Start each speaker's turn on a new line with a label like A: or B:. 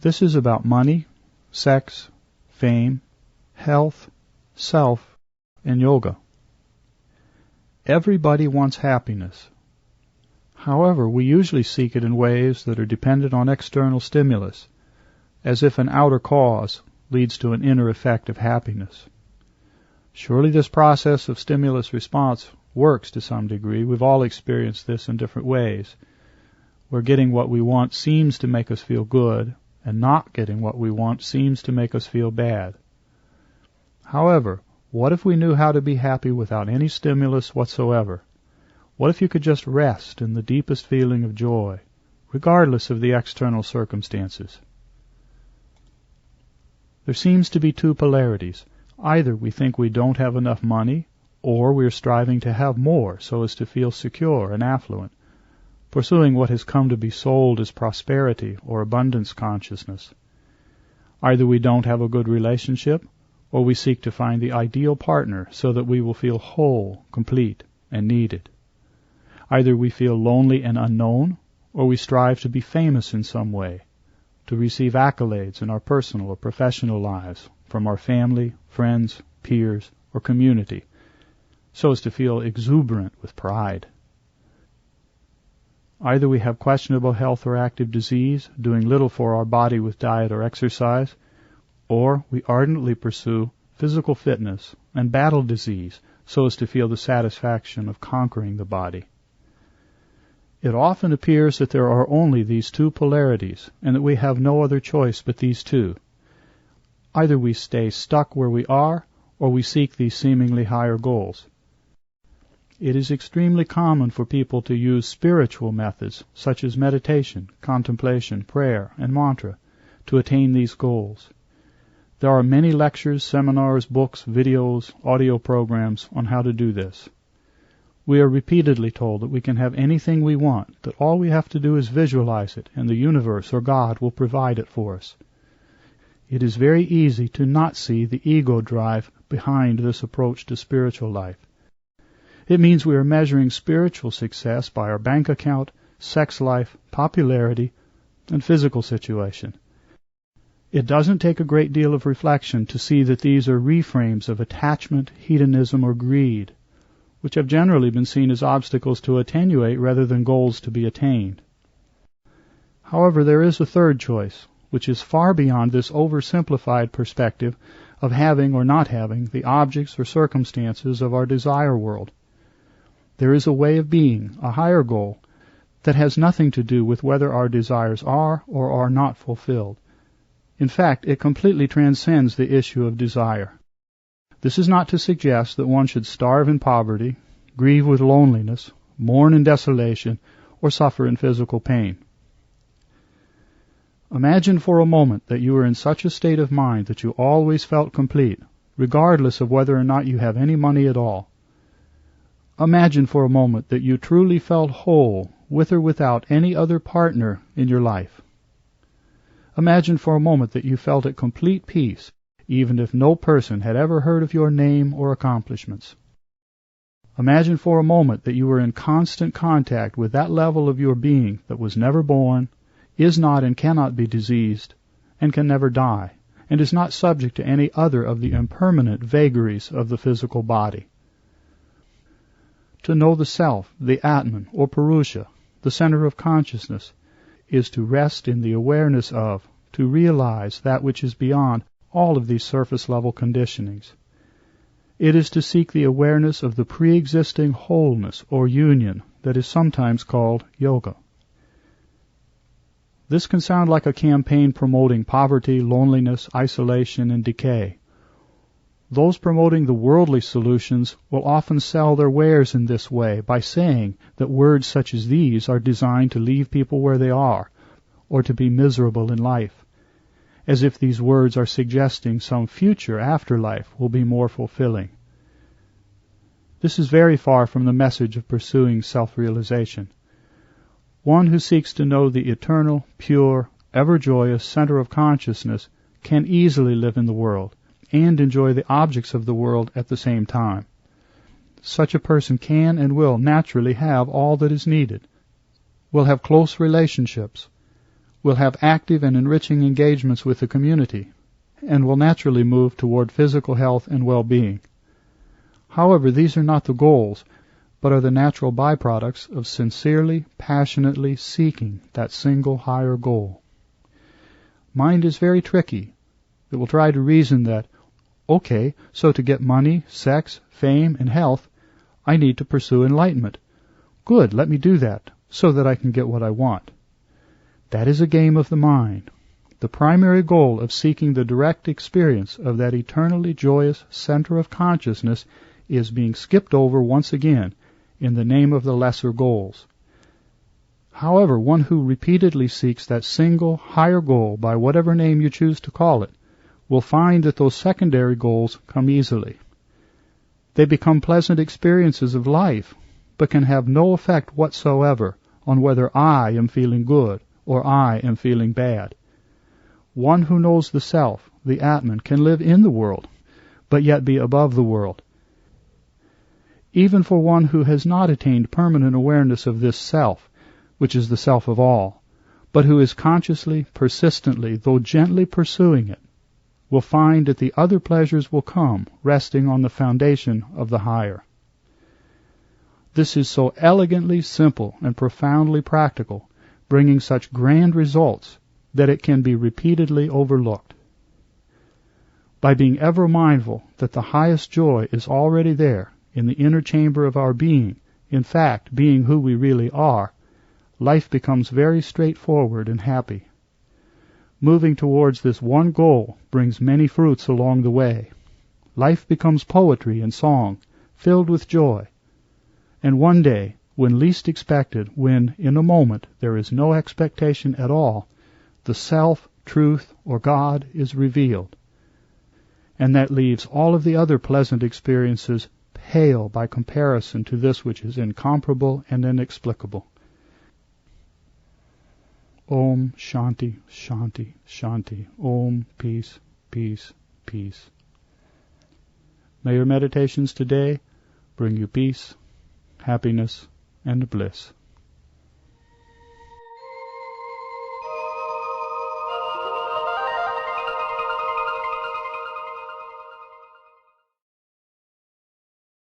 A: This is about money, sex, fame, health, self, and yoga. Everybody wants happiness. However, we usually seek it in ways that are dependent on external stimulus, as if an outer cause leads to an inner effect of happiness. Surely this process of stimulus response works to some degree. We've all experienced this in different ways, where getting what we want seems to make us feel good, and not getting what we want seems to make us feel bad. However, what if we knew how to be happy without any stimulus whatsoever? What if you could just rest in the deepest feeling of joy, regardless of the external circumstances? There seems to be two polarities. Either we think we don't have enough money, or we are striving to have more so as to feel secure and affluent, pursuing what has come to be sold as prosperity or abundance consciousness. Either we don't have a good relationship, or we seek to find the ideal partner so that we will feel whole, complete, and needed. Either we feel lonely and unknown, or we strive to be famous in some way, to receive accolades in our personal or professional lives from our family, friends, peers, or community, so as to feel exuberant with pride. Either we have questionable health or active disease, doing little for our body with diet or exercise, or we ardently pursue physical fitness and battle disease so as to feel the satisfaction of conquering the body. It often appears that there are only these two polarities, and that we have no other choice but these two. Either we stay stuck where we are, or we seek these seemingly higher goals. It is extremely common for people to use spiritual methods, such as meditation, contemplation, prayer, and mantra, to attain these goals. There are many lectures, seminars, books, videos, audio programs on how to do this. We are repeatedly told that we can have anything we want, that all we have to do is visualize it, and the universe or God will provide it for us. It is very easy to not see the ego drive behind this approach to spiritual life. It means we are measuring spiritual success by our bank account, sex life, popularity, and physical situation. It doesn't take a great deal of reflection to see that these are reframes of attachment, hedonism, or greed, which have generally been seen as obstacles to attenuate rather than goals to be attained. However, there is a third choice, which is far beyond this oversimplified perspective of having or not having the objects or circumstances of our desire world. There is a way of being, a higher goal, that has nothing to do with whether our desires are or are not fulfilled. In fact, it completely transcends the issue of desire. This is not to suggest that one should starve in poverty, grieve with loneliness, mourn in desolation, or suffer in physical pain. Imagine for a moment that you were in such a state of mind that you always felt complete, regardless of whether or not you have any money at all. Imagine for a moment that you truly felt whole, with or without any other partner in your life. Imagine for a moment that you felt at complete peace, even if no person had ever heard of your name or accomplishments. Imagine for a moment that you were in constant contact with that level of your being that was never born, is not and cannot be diseased, and can never die, and is not subject to any other of the impermanent vagaries of the physical body. To know the self, the Atman, or Purusha, the center of consciousness, is to rest in the awareness of, to realize that which is beyond all of these surface-level conditionings. It is to seek the awareness of the pre-existing wholeness or union that is sometimes called yoga. This can sound like a campaign promoting poverty, loneliness, isolation, and decay. Those promoting the worldly solutions will often sell their wares in this way by saying that words such as these are designed to leave people where they are, or to be miserable in life, as if these words are suggesting some future afterlife will be more fulfilling. This is very far from the message of pursuing self-realization. One who seeks to know the eternal, pure, ever-joyous center of consciousness can easily live in the world and enjoy the objects of the world at the same time. Such a person can and will naturally have all that is needed, will have close relationships, will have active and enriching engagements with the community, and will naturally move toward physical health and well-being. However, these are not the goals, but are the natural byproducts of sincerely, passionately seeking that single higher goal. Mind is very tricky. It will try to reason that, okay, so to get money, sex, fame, and health, I need to pursue enlightenment. Good, let me do that, so that I can get what I want. That is a game of the mind. The primary goal of seeking the direct experience of that eternally joyous center of consciousness is being skipped over once again in the name of the lesser goals. However, one who repeatedly seeks that single higher goal by whatever name you choose to call it will find that those secondary goals come easily. They become pleasant experiences of life, but can have no effect whatsoever on whether I am feeling good or I am feeling bad. One who knows the self, the Atman, can live in the world, but yet be above the world. Even for one who has not attained permanent awareness of this self, which is the self of all, but who is consciously, persistently, though gently pursuing it, will find that the other pleasures will come, resting on the foundation of the higher. This is so elegantly simple and profoundly practical, bringing such grand results, that it can be repeatedly overlooked. By being ever mindful that the highest joy is already there, in the inner chamber of our being, in fact, being who we really are, life becomes very straightforward and happy. Moving towards this one goal brings many fruits along the way. Life becomes poetry and song, filled with joy. And one day, when least expected, when, in a moment, there is no expectation at all, the self, truth, or God is revealed. And that leaves all of the other pleasant experiences pale by comparison to this which is incomparable and inexplicable. Om Shanti, Shanti, Shanti. Om Peace, Peace, Peace. May your meditations today bring you peace, happiness, and bliss.